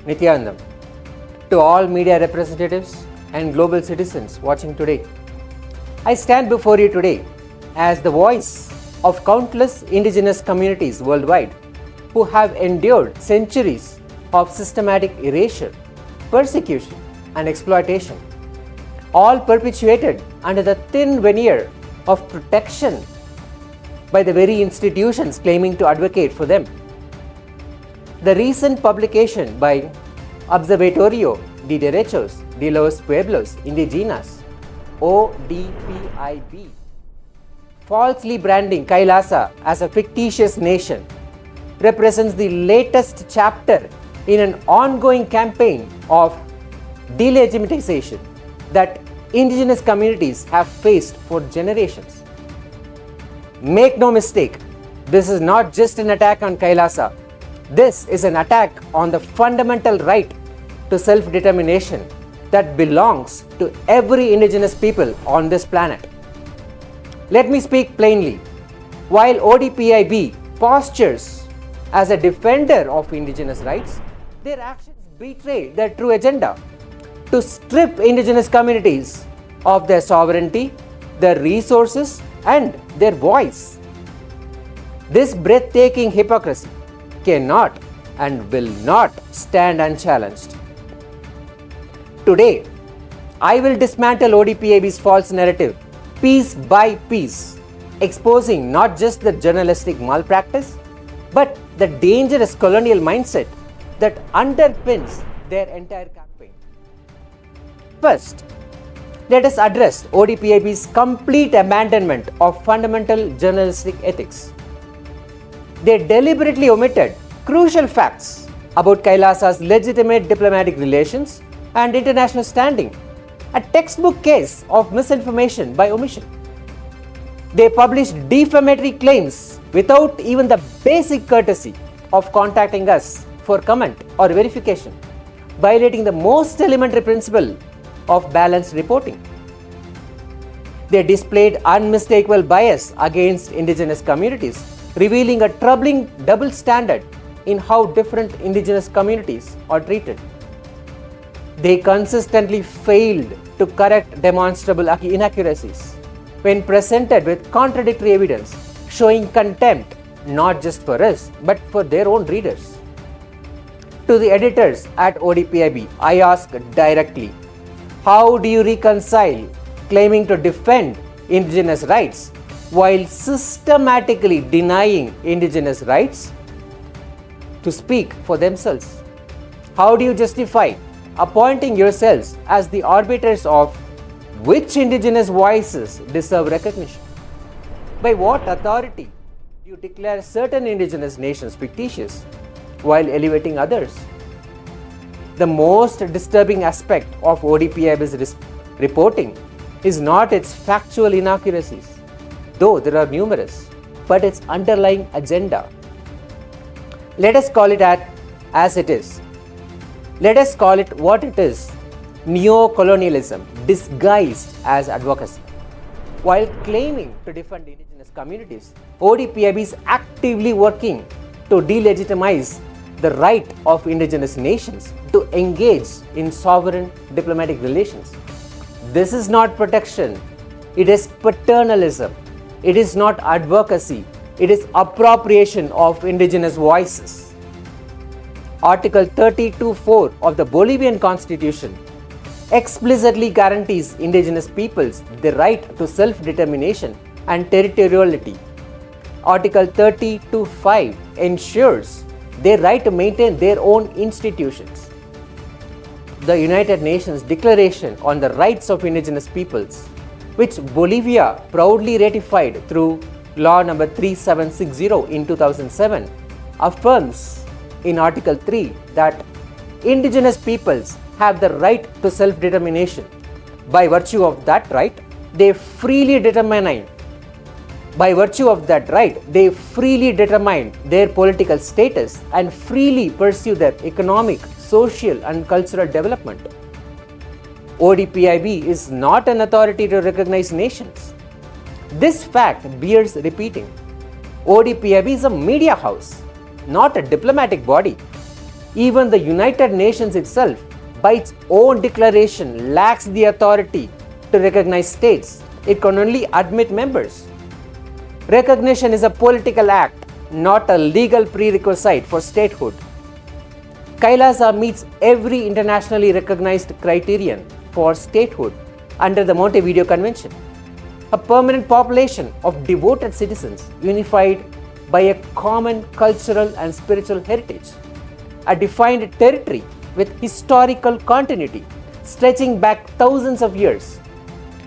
Nityanandam, to all media representatives and global citizens watching today. I stand before you today as the voice of countless indigenous communities worldwide who have endured centuries of systematic erasure, persecution, and exploitation, all perpetuated under the thin veneer of protection by the very institutions claiming to advocate for them. The recent publication by Observatorio de Derechos de los Pueblos Indigenas, ODPIB, falsely branding KAILASA as a fictitious nation, represents the latest chapter in an ongoing campaign of delegitimization that indigenous communities have faced for generations. Make no mistake, this is not just an attack on KAILASA. This is an attack on the fundamental right to self-determination that belongs to every indigenous people on this planet. Let me speak plainly. While ODPIB postures as a defender of indigenous rights, their actions betray their true agenda to strip indigenous communities of their sovereignty, their resources, and their voice. This breathtaking hypocrisy cannot and will not stand unchallenged. Today, I will dismantle ODPIB's false narrative piece by piece, exposing not just the journalistic malpractice, but the dangerous colonial mindset that underpins their entire campaign. First, let us address ODPIB's complete abandonment of fundamental journalistic ethics. They deliberately omitted crucial facts about KAILASA's legitimate diplomatic relations and international standing, a textbook case of misinformation by omission. They published defamatory claims without even the basic courtesy of contacting us for comment or verification, violating the most elementary principle of balanced reporting. They displayed unmistakable bias against indigenous communities, revealing a troubling double standard in how different indigenous communities are treated. They consistently failed to correct demonstrable inaccuracies when presented with contradictory evidence, showing contempt not just for us but for their own readers. To the editors at ODPIB, I ask directly, how do you reconcile claiming to defend indigenous rights while systematically denying indigenous rights to speak for themselves? How do you justify appointing yourselves as the arbiters of which indigenous voices deserve recognition? By what authority do you declare certain indigenous nations fictitious while elevating others? The most disturbing aspect of ODPIB's reporting is not its factual inaccuracies, though there are numerous, but its underlying agenda. Let us call it as it is. Let us call it what it is: neo-colonialism disguised as advocacy. While claiming to defend indigenous communities, ODPIB is actively working to delegitimize the right of indigenous nations to engage in sovereign diplomatic relations. This is not protection, it is paternalism. It is not advocacy, it is appropriation of indigenous voices. Article 32(4) of the Bolivian Constitution explicitly guarantees indigenous peoples the right to self-determination and territoriality. Article 32(5) ensures their right to maintain their own institutions. The United Nations Declaration on the Rights of Indigenous Peoples, which Bolivia proudly ratified through Law No. 3760 in 2007, affirms in Article 3 that indigenous peoples have the right to self-determination. By virtue of that right, they freely determine their political status and freely pursue their economic, social, and cultural development. ODPIB is not an authority to recognize nations. This fact bears repeating. ODPIB is a media house, not a diplomatic body. Even the United Nations itself, by its own declaration, lacks the authority to recognize states. It can only admit members. Recognition is a political act, not a legal prerequisite for statehood. KAILASA meets every internationally recognized criterion for statehood under the Montevideo Convention. A permanent population of devoted citizens unified by a common cultural and spiritual heritage. A defined territory with historical continuity stretching back thousands of years.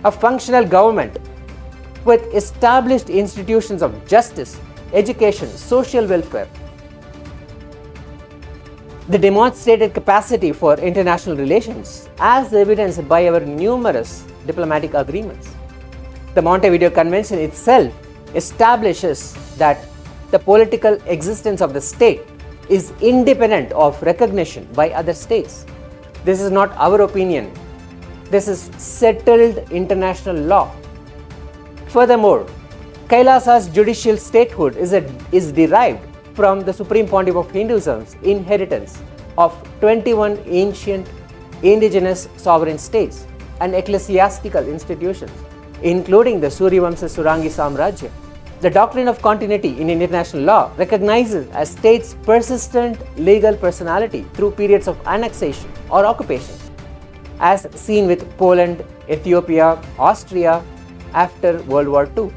A functional government with established institutions of justice, education, social welfare. The demonstrated capacity for international relations, as evidenced by our numerous diplomatic agreements. The Montevideo Convention itself establishes that the political existence of the state is independent of recognition by other states. This is not our opinion. This is settled international law. Furthermore, KAILASA's judicial statehood is derived from the Supreme Pontiff of Hinduism's inheritance of 21 ancient indigenous sovereign states and ecclesiastical institutions, including the Suryavamsa Surangi Samrajya. The doctrine of continuity in international law recognizes a state's persistent legal personality through periods of annexation or occupation, as seen with Poland, Ethiopia, Austria after World War II.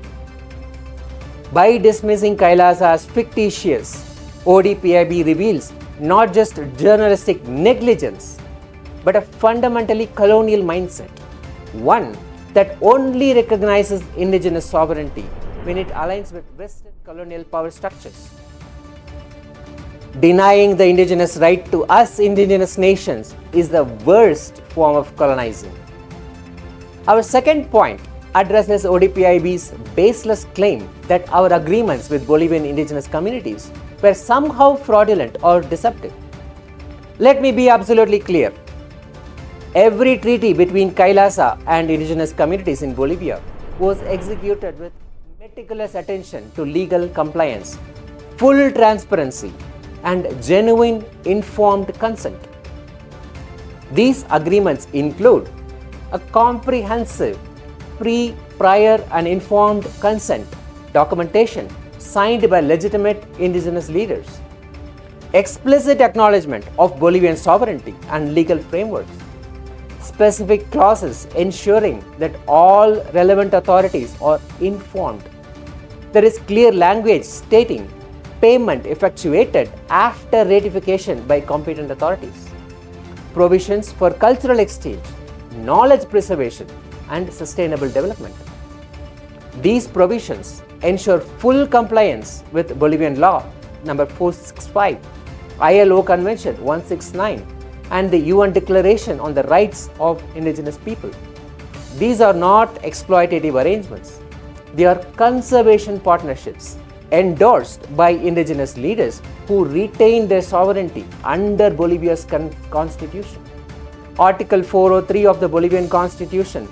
By dismissing KAILASA as fictitious, ODPIB reveals not just journalistic negligence, but a fundamentally colonial mindset, one that only recognizes indigenous sovereignty when it aligns with Western colonial power structures. Denying the indigenous right to us indigenous nations is the worst form of colonizing. Our second point addresses ODPIB's baseless claim that our agreements with Bolivian indigenous communities were somehow fraudulent or deceptive. Let me be absolutely clear. Every treaty between KAILASA and indigenous communities in Bolivia was executed with meticulous attention to legal compliance, full transparency, and genuine informed consent. These agreements include a comprehensive prior and informed consent documentation signed by legitimate indigenous leaders, explicit acknowledgement of Bolivian sovereignty and legal frameworks, specific clauses ensuring that all relevant authorities are informed. There is clear language stating payment effectuated after ratification by competent authorities, provisions for cultural exchange, knowledge preservation, and sustainable development. These provisions ensure full compliance with Bolivian law number 465, ILO Convention 169, and the UN Declaration on the Rights of Indigenous People. These are not exploitative arrangements. They are conservation partnerships endorsed by indigenous leaders who retain their sovereignty under Bolivia's constitution. Article 403 of the Bolivian Constitution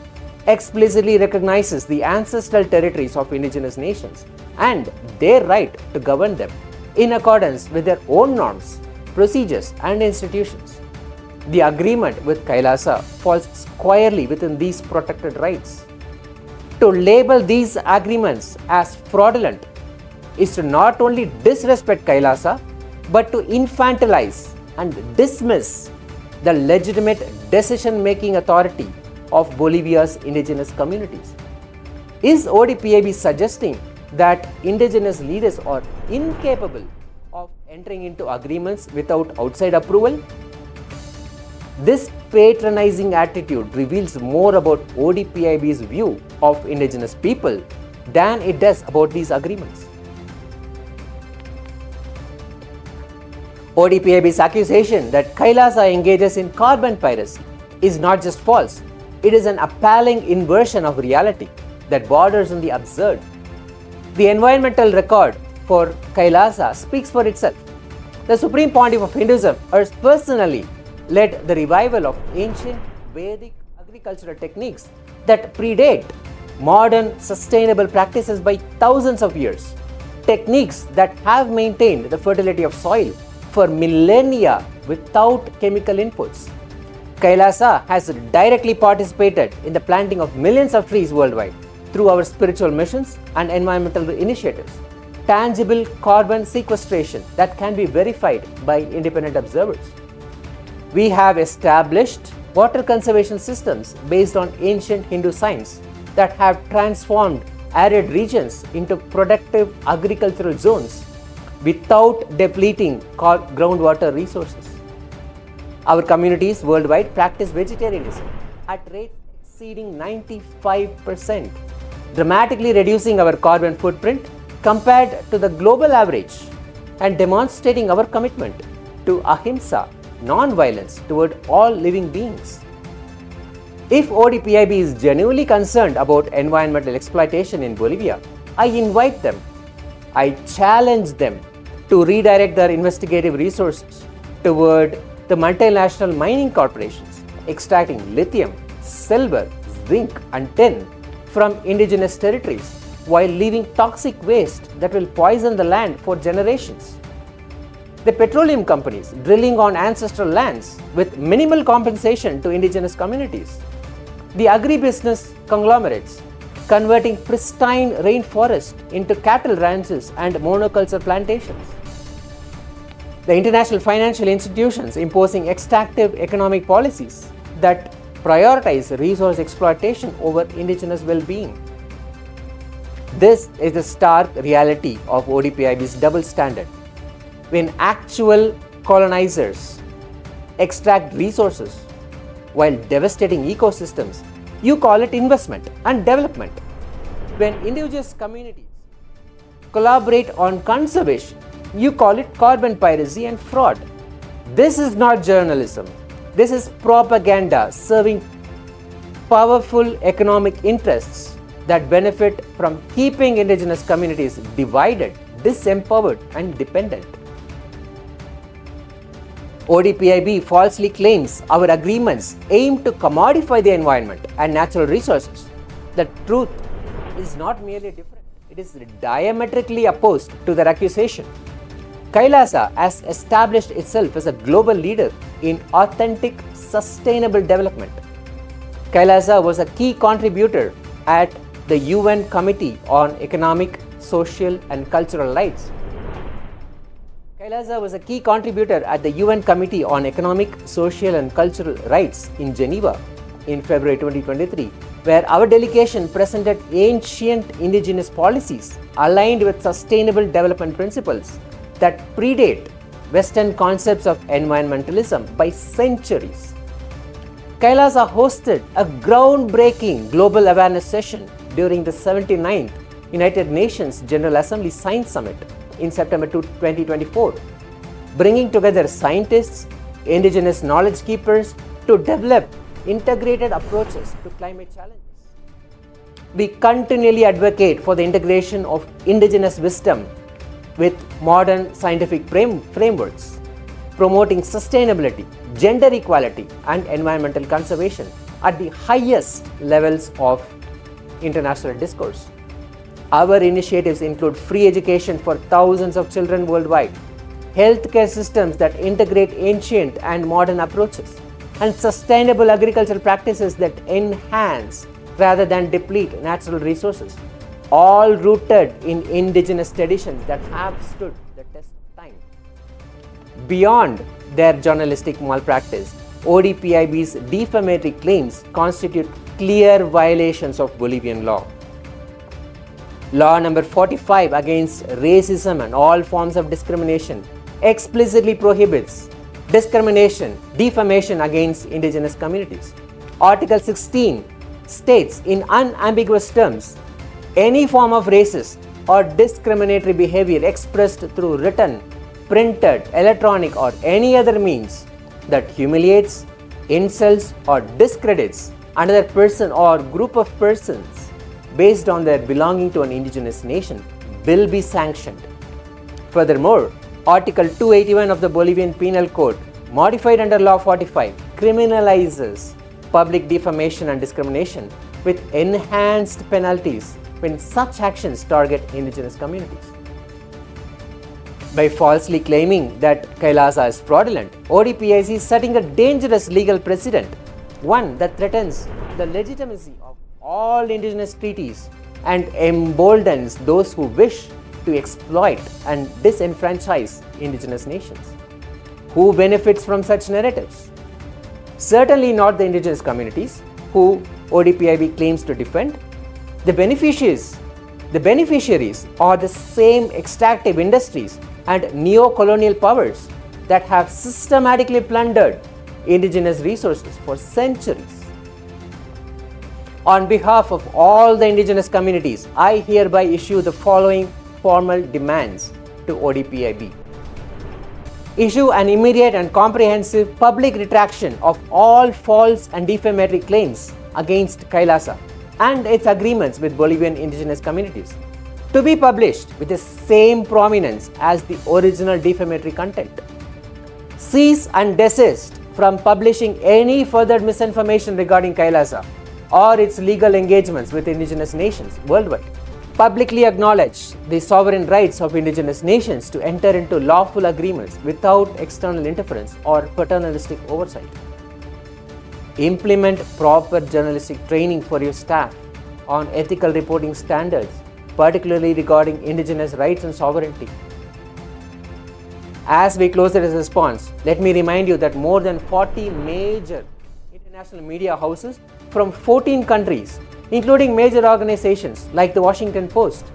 explicitly recognizes the ancestral territories of indigenous nations and their right to govern them in accordance with their own norms, procedures, and institutions. The agreement with KAILASA falls squarely within these protected rights. To label these agreements as fraudulent is to not only disrespect KAILASA but to infantilize and dismiss the legitimate decision-making authority of Bolivia's indigenous communities. Is ODPIB suggesting that indigenous leaders are incapable of entering into agreements without outside approval? This patronizing attitude reveals more about ODPIB's view of indigenous people than it does about these agreements. ODPIB's accusation that KAILASA engages in carbon piracy is not just false, it is an appalling inversion of reality that borders on the absurd. The environmental record for KAILASA speaks for itself. The Supreme Pontiff of Hinduism has personally led the revival of ancient Vedic agricultural techniques that predate modern sustainable practices by thousands of years. Techniques that have maintained the fertility of soil for millennia without chemical inputs. KAILASA has directly participated in the planting of millions of trees worldwide through our spiritual missions and environmental initiatives. Tangible carbon sequestration that can be verified by independent observers. We have established water conservation systems based on ancient Hindu science that have transformed arid regions into productive agricultural zones without depleting groundwater resources. Our communities worldwide practice vegetarianism at rates exceeding 95%, dramatically reducing our carbon footprint compared to the global average and demonstrating our commitment to ahimsa, non-violence toward all living beings. If ODPIB is genuinely concerned about environmental exploitation in Bolivia, I invite them, I challenge them to redirect their investigative resources toward the multinational mining corporations extracting lithium, silver, zinc and tin from indigenous territories while leaving toxic waste that will poison the land for generations. The petroleum companies drilling on ancestral lands with minimal compensation to indigenous communities. The agribusiness conglomerates converting pristine rainforest into cattle ranches and monoculture plantations. The international financial institutions imposing extractive economic policies that prioritize resource exploitation over indigenous well-being. This is the stark reality of ODPIB's double standard. When actual colonizers extract resources while devastating ecosystems, you call it investment and development. When indigenous communities collaborate on conservation, you call it carbon piracy and fraud. This is not journalism. This is propaganda serving powerful economic interests that benefit from keeping indigenous communities divided, disempowered, and dependent. ODPIB falsely claims our agreements aim to commodify the environment and natural resources. The truth is not merely different, it is diametrically opposed to their accusation. KAILASA has established itself as a global leader in authentic, sustainable development. KAILASA was a key contributor at the UN Committee on Economic, Social and Cultural Rights. KAILASA was a key contributor at the UN Committee on Economic, Social and Cultural Rights in Geneva in February 2023, where our delegation presented ancient indigenous policies aligned with sustainable development principles that predate Western concepts of environmentalism by centuries. KAILASA hosted a groundbreaking global awareness session during the 79th United Nations General Assembly Science Summit in September 2024, bringing together scientists, indigenous knowledge keepers to develop integrated approaches to climate challenges. We continually advocate for the integration of indigenous wisdom with modern scientific frameworks, promoting sustainability, gender equality, and environmental conservation at the highest levels of international discourse. Our initiatives include free education for thousands of children worldwide, healthcare systems that integrate ancient and modern approaches, and sustainable agricultural practices that enhance rather than deplete natural resources, all rooted in indigenous traditions that have stood the test of time. Beyond their journalistic malpractice, ODPIB's defamatory claims constitute clear violations of Bolivian law. Law number 45 against racism and all forms of discrimination explicitly prohibits discrimination, defamation against indigenous communities. Article 16 states in unambiguous terms, any form of racist or discriminatory behavior expressed through written, printed, electronic or any other means that humiliates, insults or discredits another person or group of persons based on their belonging to an indigenous nation will be sanctioned. Furthermore, Article 281 of the Bolivian Penal Code, modified under Law 45, criminalizes public defamation and discrimination with enhanced penalties when such actions target indigenous communities. By falsely claiming that KAILASA is fraudulent, ODPIB is setting a dangerous legal precedent, one that threatens the legitimacy of all indigenous treaties and emboldens those who wish to exploit and disenfranchise indigenous nations. Who benefits from such narratives? Certainly not the indigenous communities who ODPIB claims to defend. The beneficiaries are the same extractive industries and neo-colonial powers that have systematically plundered indigenous resources for centuries. On behalf of all the indigenous communities, I hereby issue the following formal demands to ODPIB. Issue an immediate and comprehensive public retraction of all false and defamatory claims against KAILASA and its agreements with Bolivian indigenous communities, to be published with the same prominence as the original defamatory content. Cease and desist from publishing any further misinformation regarding KAILASA or its legal engagements with indigenous nations worldwide. Publicly acknowledge the sovereign rights of indigenous nations to enter into lawful agreements without external interference or paternalistic oversight. Implement proper journalistic training for your staff on ethical reporting standards, particularly regarding indigenous rights and sovereignty. As we close this response, let me remind you that more than 40 major international media houses from 14 countries, including major organizations like the Washington Post,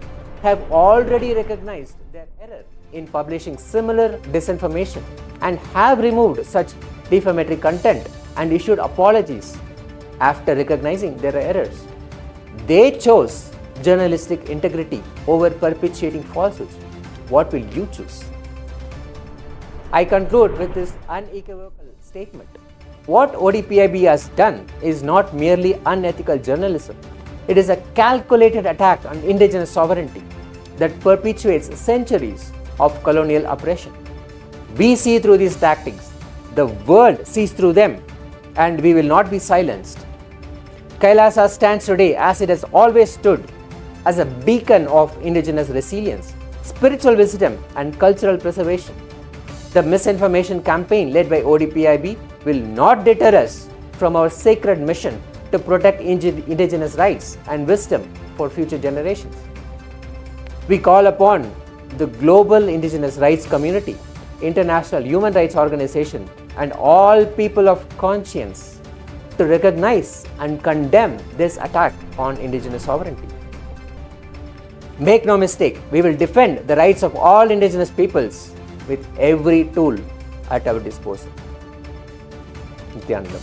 have already recognized their error in publishing similar disinformation and have removed such defamatory content and issued apologies after recognizing their errors. They chose journalistic integrity over perpetuating falsehoods. What will you choose? I conclude with this unequivocal statement. What ODPIB has done is not merely unethical journalism. It is a calculated attack on indigenous sovereignty that perpetuates centuries of colonial oppression. We see through these tactics. The world sees through them, and we will not be silenced. KAILASA stands today as it has always stood, as a beacon of indigenous resilience, spiritual wisdom, and cultural preservation. The misinformation campaign led by ODPIB will not deter us from our sacred mission to protect indigenous rights and wisdom for future generations. We call upon the global indigenous rights community, international human rights organization, and all people of conscience to recognize and condemn this attack on indigenous sovereignty. Make no mistake, we will defend the rights of all indigenous peoples with every tool at our disposal. Nityanandam.